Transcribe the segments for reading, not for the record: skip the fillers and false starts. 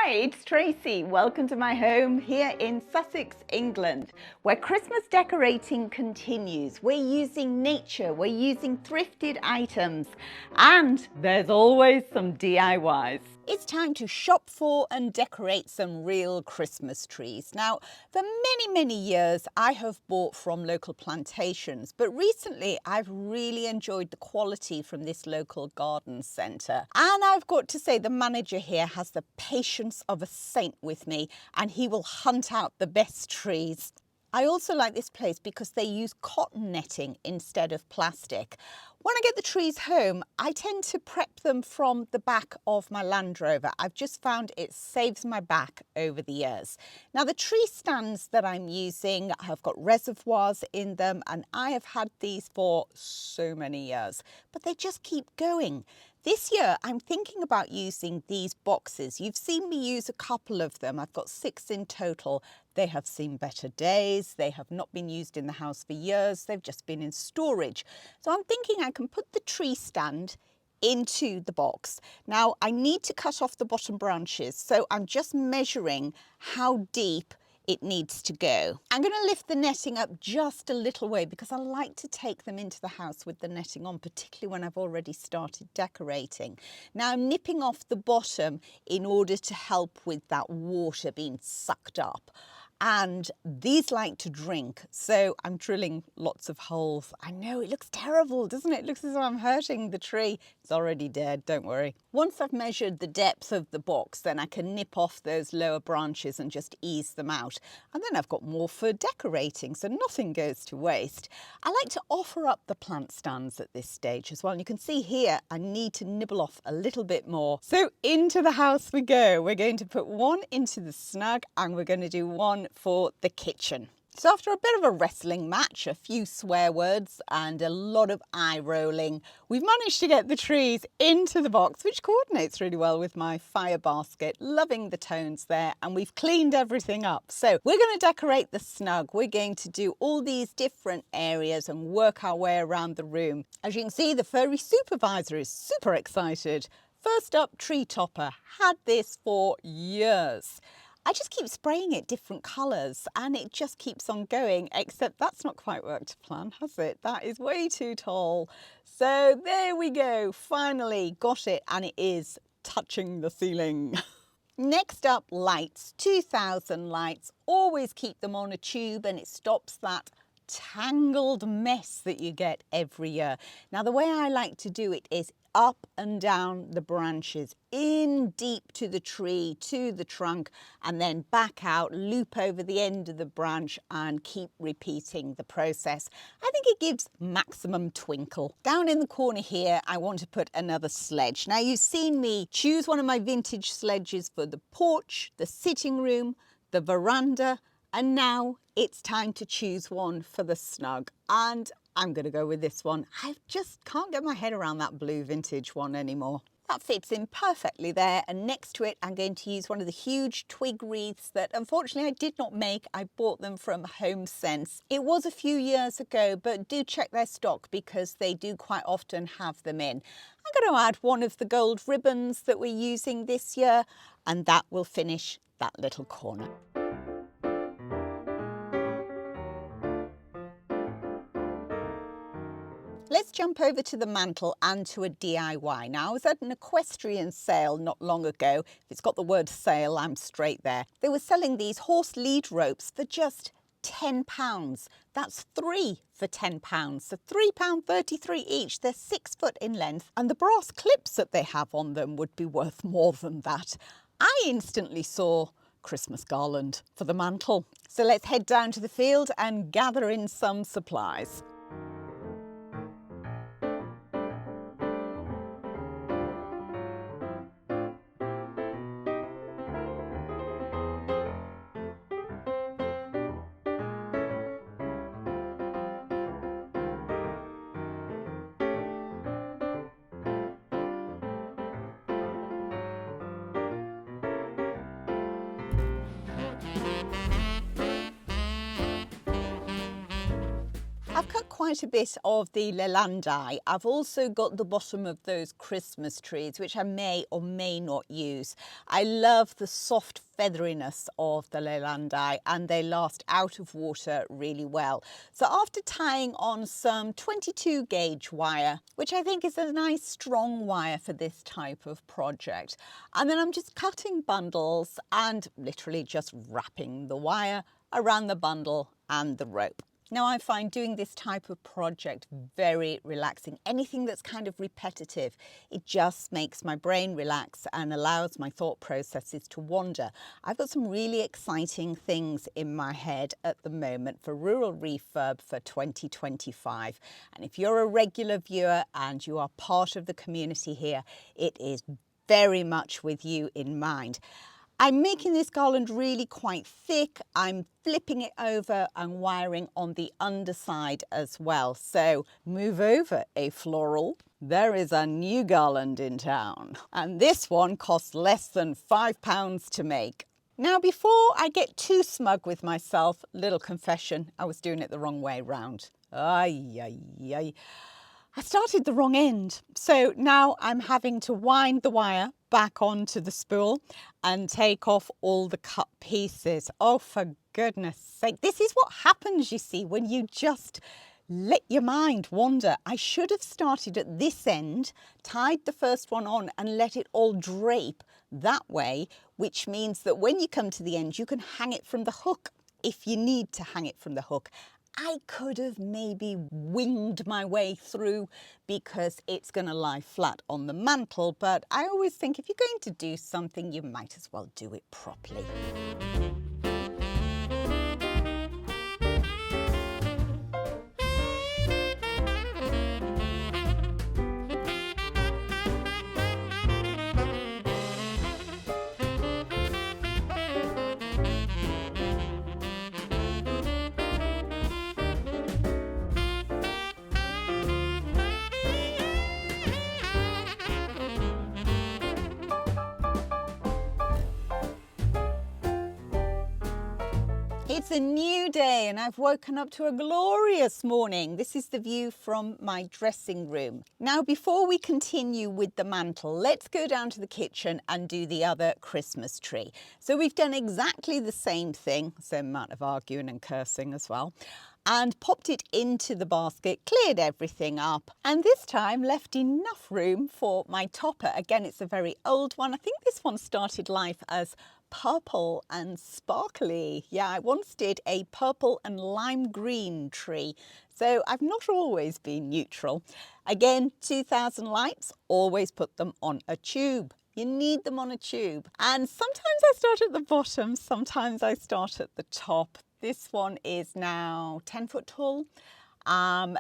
Hi, it's Tracy. Welcome to my home here in Sussex, England, where Christmas decorating continues. We're using nature, we're using thrifted items, and there's always some DIYs. It's time to shop for and decorate some real Christmas trees. Now, for many years, I have bought from local plantations, but recently I've really enjoyed the quality from this local garden centre. And I've got to say, the manager here has the patience of a saint with me, and he will hunt out the best trees. I also like this place because they use cotton netting instead of plastic. When I get the trees home, I tend to prep them from the back of my Land Rover. I've just found it saves my back over the years. Now, the tree stands that I'm using have got reservoirs in them, and I have had these for so many years, but they just keep going. This year, I'm thinking about using these boxes. You've seen me use a couple of them. I've got 6 in total. They have seen better days. They have not been used in the house for years. They've just been in storage. So I'm thinking I can put the tree stand into the box. Now, I need to cut off the bottom branches, so I'm just measuring how deep it needs to go. I'm going to lift the netting up just a little way because I like to take them into the house with the netting on, particularly when I've already started decorating. Now I'm nipping off the bottom in order to help with that water being sucked up. And these like to drink, so I'm drilling lots of holes. I know it looks terrible, doesn't it? It looks as though I'm hurting the tree. It's already dead, don't worry. Once I've measured the depth of the box, then I can nip off those lower branches and just ease them out. And then I've got more for decorating, so nothing goes to waste. I like to offer up the plant stands at this stage as well. And you can see here, I need to nibble off a little bit more. So into the house we go. We're going to put one into the Snug, and we're going to do one for the kitchen. So after a bit of a wrestling match, a few swear words and a lot of eye rolling, we've managed to get the trees into the box, which coordinates really well with my fire basket. Loving the tones there, and we've cleaned everything up. So we're going to decorate the Snug. We're going to do all these different areas and work our way around the room. As you can see, the furry supervisor is super excited. First up, tree topper. Had this for years. I just keep spraying it different colours and it just keeps on going, except that's not quite worked to plan, has it? That is way too tall. So there we go, finally got it, and it is touching the ceiling. Next up, lights, 2000 lights. Always keep them on a tube and it stops that tangled mess that you get every year. Now, the way I like to do it is up and down the branches, in deep to the tree, to the trunk, and then back out, loop over the end of the branch and keep repeating the process. I think it gives maximum twinkle. Down in the corner here, I want to put another sledge. Now, you've seen me choose one of my vintage sledges for the porch, the sitting room, the veranda, and now it's time to choose one for the Snug. And I'm going to go with this one. I just can't get my head around that blue vintage one anymore. That fits in perfectly there, and next to it I'm going to use one of the huge twig wreaths that unfortunately I did not make. I bought them from Home Sense. It was a few years ago, but do check their stock because they do quite often have them in. I'm going to add one of the gold ribbons that we're using this year, and that will finish that little corner. Let's jump over to the mantle and to a DIY. Now, I was at an equestrian sale not long ago. If it's got the word sale, I'm straight there. They were selling these horse lead ropes for just £10. That's 3 for £10. So £3.33 each. They're 6 foot in length, and the brass clips that they have on them would be worth more than that. I instantly saw Christmas garland for the mantle. So let's head down to the field and gather in some supplies. I've cut quite a bit of the leylandii. I've also got the bottom of those Christmas trees, which I may or may not use. I love the soft featheriness of the leylandii, and they last out of water really well. So after tying on some 22 gauge wire, which I think is a nice strong wire for this type of project, and then I'm just cutting bundles and literally just wrapping the wire around the bundle and the rope. Now I find doing this type of project very relaxing. Anything that's kind of repetitive, it just makes my brain relax and allows my thought processes to wander. I've got some really exciting things in my head at the moment for Rural Refurb for 2025. And if you're a regular viewer and you are part of the community here, it is very much with you in mind. I'm making this garland really quite thick. I'm flipping it over and wiring on the underside as well. So move over, a floral. There is a new garland in town, and this one costs less than £5 to make. Now, before I get too smug with myself, little confession, I was doing it the wrong way round. Ay, ay, ay. I started the wrong end. So now I'm having to wind the wire back onto the spool and take off all the cut pieces. Oh, for goodness sake. This is what happens, you see, when you just let your mind wander. I should have started at this end, tied the first one on and let it all drape that way, which means that when you come to the end, you can hang it from the hook if you need to hang it from the hook. I could have maybe winged my way through because it's going to lie flat on the mantle, but I always think if you're going to do something, you might as well do it properly. It's a new day and I've woken up to a glorious morning. This is the view from my dressing room. Now, before we continue with the mantle, let's go down to the kitchen and do the other Christmas tree. So we've done exactly the same thing, same amount of arguing and cursing as well, and popped it into the basket, cleared everything up, and this time left enough room for my topper. Again, it's a very old one. I think this one started life as purple and sparkly. Yeah, I once did a purple and lime green tree. So I've not always been neutral. Again, 2000 lights, always put them on a tube. You need them on a tube. And sometimes I start at the bottom, sometimes I start at the top. This one is now 10 foot tall.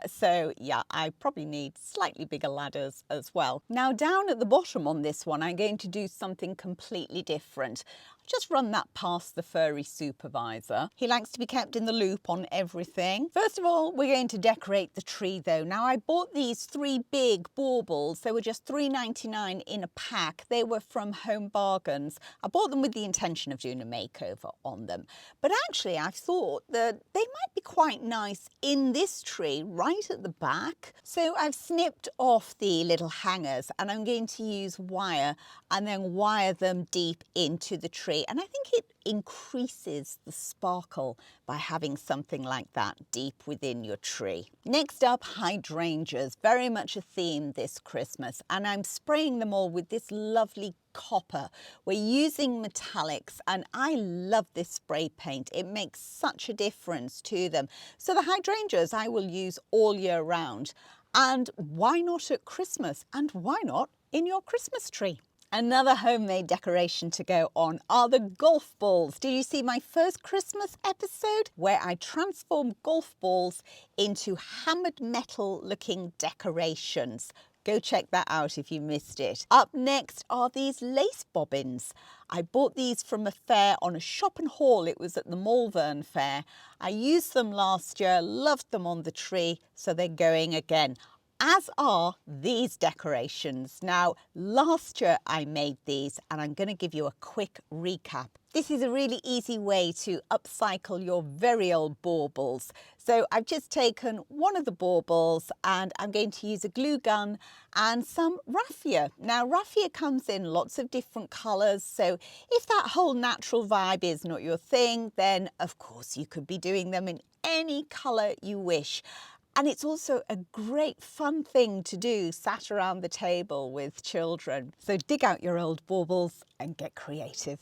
So yeah, I probably need slightly bigger ladders as well. Now down at the bottom on this one, I'm going to do something completely different. Just run that past the furry supervisor. He likes to be kept in the loop on everything. First of all, we're going to decorate the tree though. Now I bought these 3 big baubles. They were just $3.99 in a pack. They were from Home Bargains. I bought them with the intention of doing a makeover on them. But actually I thought that they might be quite nice in this tree right at the back. So I've snipped off the little hangers and I'm going to use wire and then wire them deep into the tree. And I think it increases the sparkle by having something like that deep within your tree. Next up, hydrangeas, very much a theme this Christmas, and I'm spraying them all with this lovely copper. We're using metallics and I love this spray paint. It makes such a difference to them. So the hydrangeas I will use all year round. And why not at Christmas? And why not in your Christmas tree? Another homemade decoration to go on are the golf balls. Did you see my first Christmas episode where I transformed golf balls into hammered metal looking decorations? Go check that out if you missed it. Up next are these lace bobbins. I bought these from a fair on a shop and haul. It was at the Malvern Fair. I used them last year, loved them on the tree, so they're going again. as are these decorations. Now, last year I made these and I'm going to give you a quick recap. This is a really easy way to upcycle your very old baubles. So I've just taken one of the baubles and I'm going to use a glue gun and some raffia. Now, raffia comes in lots of different colours, so if that whole natural vibe is not your thing, then of course you could be doing them in any colour you wish. And it's also a great fun thing to do sat around the table with children. So dig out your old baubles and get creative.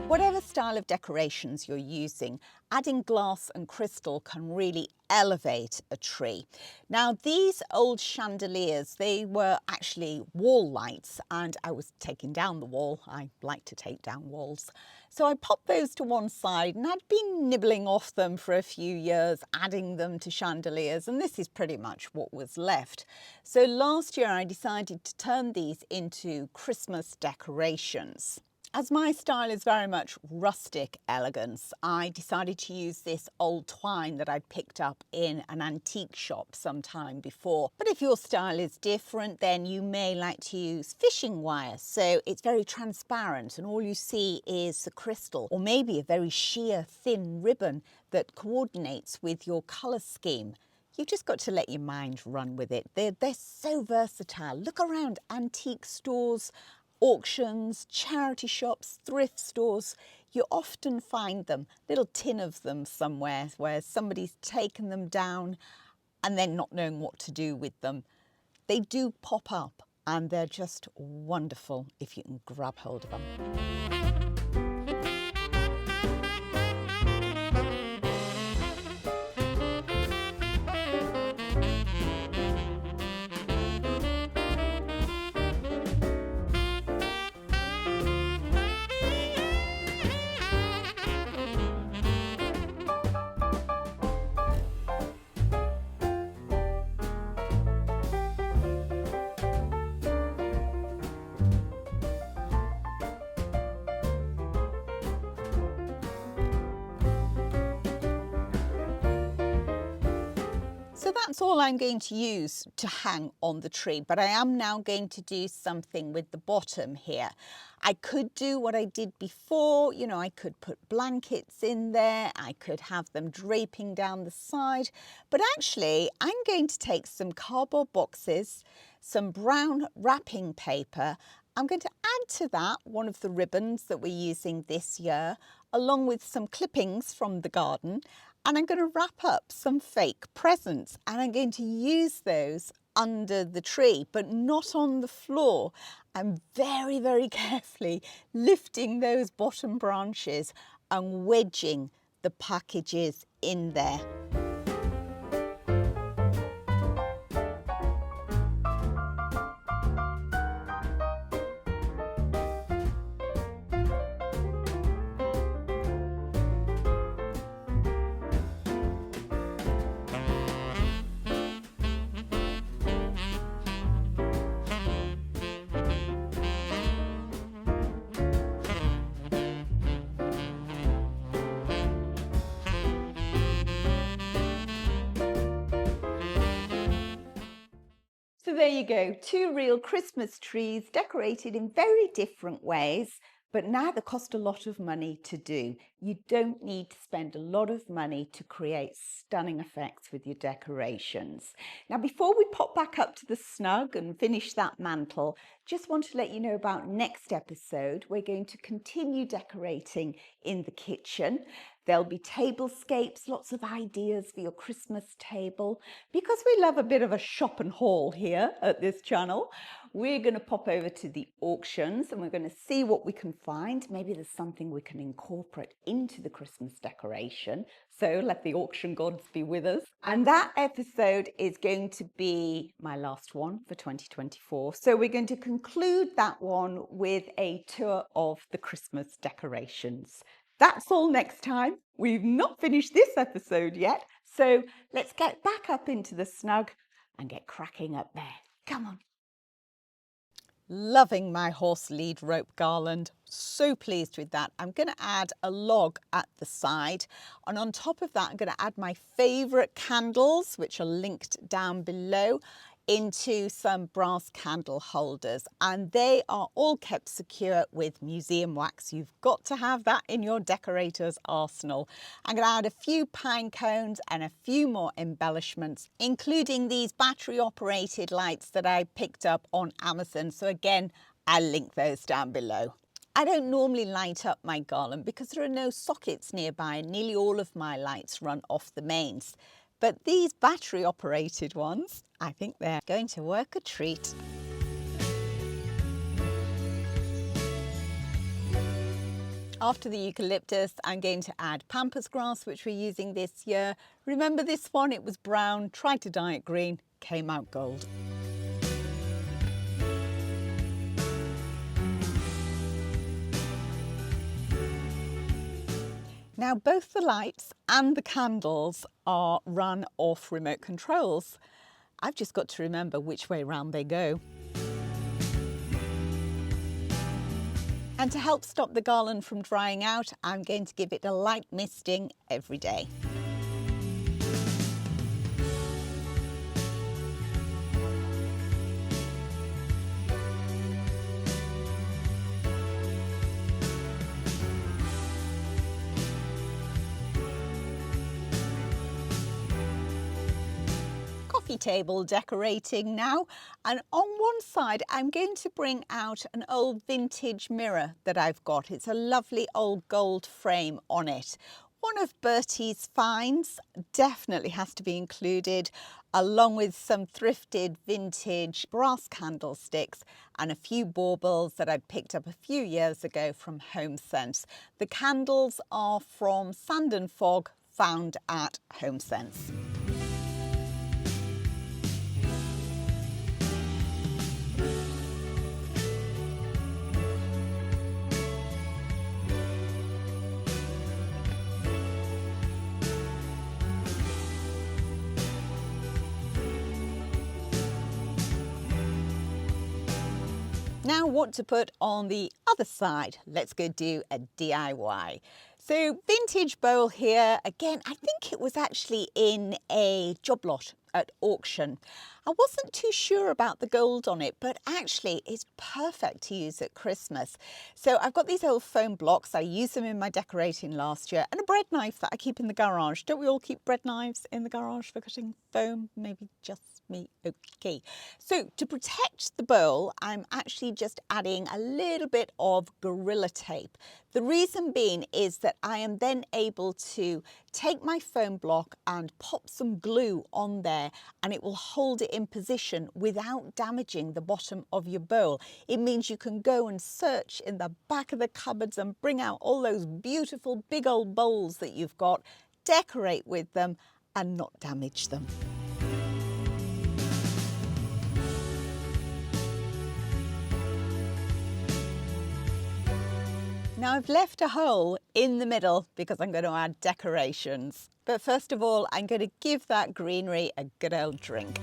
Whatever style of decorations you're using, adding glass and crystal can really elevate a tree. Now, these old chandeliers, they were actually wall lights, and I was taking down the wall. I like to take down walls. So I popped those to one side and I'd been nibbling off them for a few years, adding them to chandeliers, and this is pretty much what was left. So last year I decided to turn these into Christmas decorations. As my style is very much rustic elegance, I decided to use this old twine that I'd picked up in an antique shop some time before. But if your style is different, then you may like to use fishing wire. So it's very transparent and all you see is the crystal, or maybe a very sheer thin ribbon that coordinates with your colour scheme. You've just got to let your mind run with it. They're so versatile. Look around antique stores, auctions, charity shops, thrift stores. You often find them, little tin of them somewhere where somebody's taken them down and then not knowing what to do with them. They do pop up and they're just wonderful if you can grab hold of them. So that's all I'm going to use to hang on the tree, but I am now going to do something with the bottom here. I could do what I did before, you know, I could put blankets in there, I could have them draping down the side, but actually I'm going to take some cardboard boxes, some brown wrapping paper. I'm going to add to that one of the ribbons that we're using this year, along with some clippings from the garden, and I'm going to wrap up some fake presents and I'm going to use those under the tree, but not on the floor. I'm very, very carefully lifting those bottom branches and wedging the packages in there. So there you go, 2 real Christmas trees decorated in very different ways, but now they cost a lot of money to do. You don't need to spend a lot of money to create stunning effects with your decorations. Now, before we pop back up to the Snug and finish that mantle, just want to let you know about next episode. We're going to continue decorating in the kitchen. There'll be tablescapes, lots of ideas for your Christmas table. Because we love a bit of a shop and haul here at this channel, we're going to pop over to the auctions and we're going to see what we can find. Maybe there's something we can incorporate into the Christmas decoration. So let the auction gods be with us. And that episode is going to be my last one for 2024. So we're going to conclude that one with a tour of the Christmas decorations. That's all next time. We've not finished this episode yet, so let's get back up into the Snug and get cracking up there. Come on. Loving my horse lead rope garland. So pleased with that. I'm going to add a log at the side, and on top of that I'm going to add my favourite candles, which are linked down below, into some brass candle holders, and they are all kept secure with museum wax. You've got to have that in your decorator's arsenal. I'm going to add a few pine cones and a few more embellishments, including these battery operated lights that I picked up on Amazon. So again, I'll link those down below. I don't normally light up my garland because there are no sockets nearby and nearly all of my lights run off the mains. But these battery operated ones, I think they're going to work a treat. After the eucalyptus, I'm going to add pampas grass, which we're using this year. Remember this one? It was brown, tried to dye it green, came out gold. Now, both the lights and the candles are run off remote controls. I've just got to remember which way round they go. And to help stop the garland from drying out, I'm going to give it a light misting every day. Table decorating now, and on one side I'm going to bring out an old vintage mirror that I've got. It's a lovely old gold frame on it. One of Bertie's finds, definitely has to be included, along with some thrifted vintage brass candlesticks and a few baubles that I picked up a few years ago from HomeSense. The candles are from Sand and Fog, found at HomeSense. Now what to put on the other side? Let's go do a DIY. So vintage bowl here, again, I think it was actually in a job lot at auction. I wasn't too sure about the gold on it, but actually it's perfect to use at Christmas. So I've got these old foam blocks. I used them in my decorating last year, and a bread knife that I keep in the garage. Don't we all keep bread knives in the garage for cutting foam? Maybe just me. Okay. So to protect the bowl, I'm actually just adding a little bit of Gorilla Tape. The reason being is that I am then able to take my foam block and pop some glue on there, and it will hold it in position without damaging the bottom of your bowl. It means you can go and search in the back of the cupboards and bring out all those beautiful big old bowls that you've got, decorate with them and not damage them. Now I've left a hole in the middle because I'm going to add decorations. But first of all, I'm going to give that greenery a good old drink.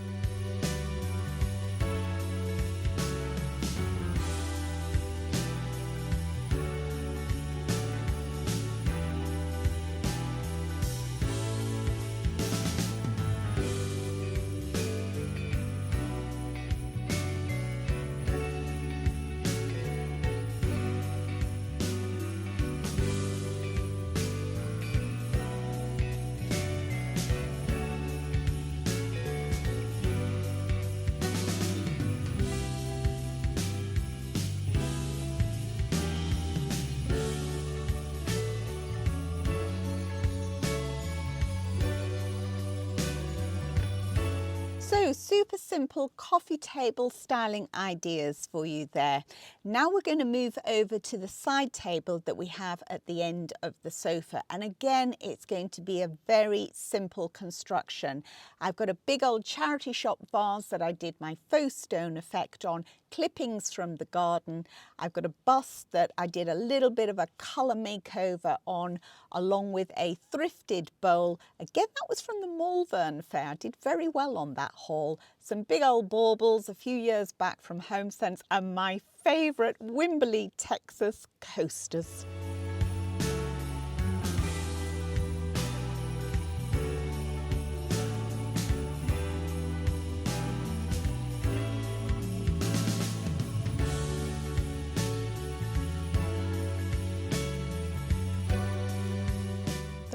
So super simple coffee table styling ideas for you there. Now we're going to move over to the side table that we have at the end of the sofa. And again, it's going to be a very simple construction. I've got a big old charity shop vase that I did my faux stone effect on, clippings from the garden. I've got a bust that I did a little bit of a colour makeover on, along with a thrifted bowl. Again, that was from the Malvern Fair. I did very well on that haul. Some big old baubles a few years back from HomeSense, and my favourite Wimberley, Texas coasters.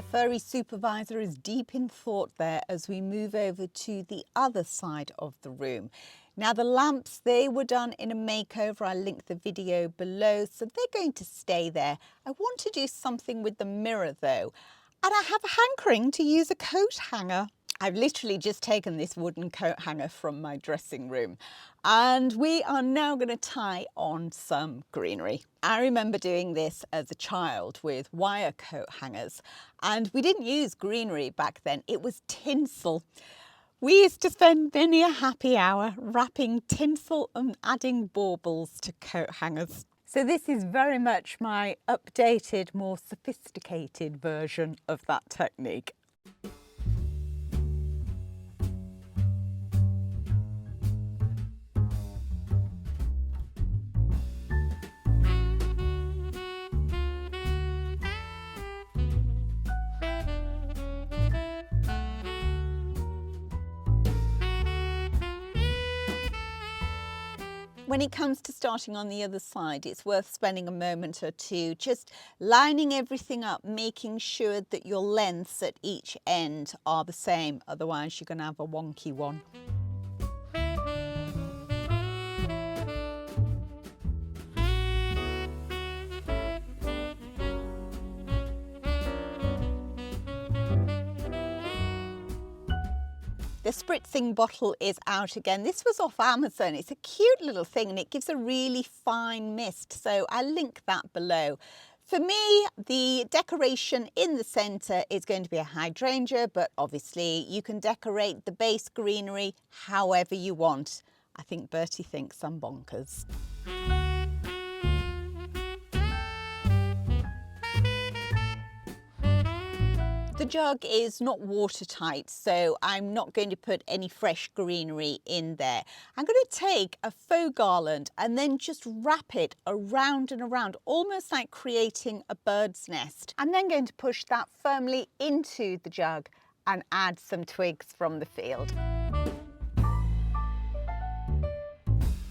Furry supervisor is deep in thought there as we move over to the other side of the room. Now the lamps, they were done in a makeover. I'll link the video below, so they're going to stay there. I want to do something with the mirror though, and I have a hankering to use a coat hanger. I've literally just taken this wooden coat hanger from my dressing room, and we are now going to tie on some greenery. I remember doing this as a child with wire coat hangers, and we didn't use greenery back then, it was tinsel. We used to spend many a happy hour wrapping tinsel and adding baubles to coat hangers. So this is very much my updated, more sophisticated version of that technique. When it comes to starting on the other side, it's worth spending a moment or two just lining everything up, making sure that your lengths at each end are the same, otherwise you're going to have a wonky one. The spritzing bottle is out again. This was off Amazon. It's a cute little thing and it gives a really fine mist, so I'll link that below. For me, the decoration in the centre is going to be a hydrangea, but obviously you can decorate the base greenery however you want. I think Bertie thinks I'm bonkers. The jug is not watertight, so I'm not going to put any fresh greenery in there. I'm going to take a faux garland and then just wrap it around and around, almost like creating a bird's nest. I'm then going to push that firmly into the jug and add some twigs from the field.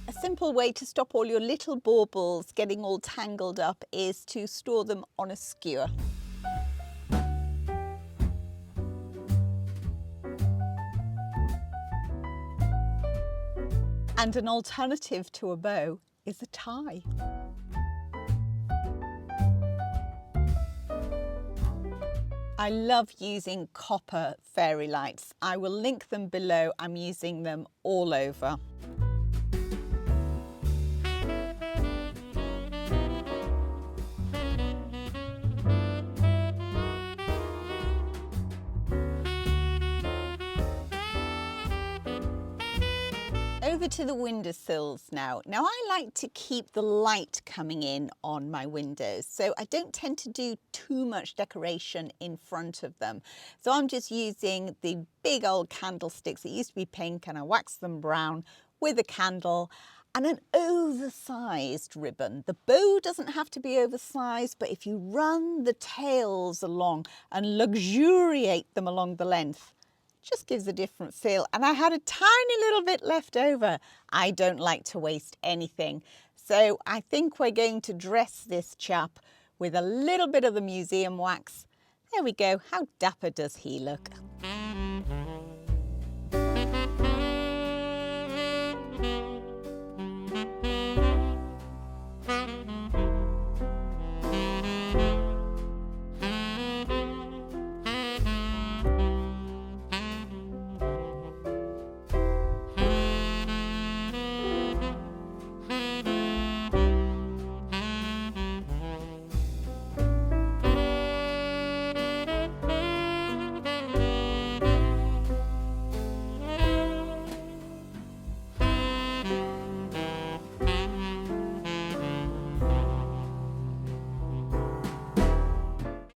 A simple way to stop all your little baubles getting all tangled up is to store them on a skewer. And an alternative to a bow is a tie. I love using copper fairy lights. I will link them below. I'm using them all over. Over to the windowsills now. Now I like to keep the light coming in on my windows, so I don't tend to do too much decoration in front of them. So I'm just using the big old candlesticks. It used to be pink and I waxed them brown with a candle and an oversized ribbon. The bow doesn't have to be oversized, but if you run the tails along and luxuriate them along the length, just gives a different feel. And I had a tiny little bit left over. I don't like to waste anything. So I think we're going to dress this chap with a little bit of the museum wax. There we go. How dapper does he look?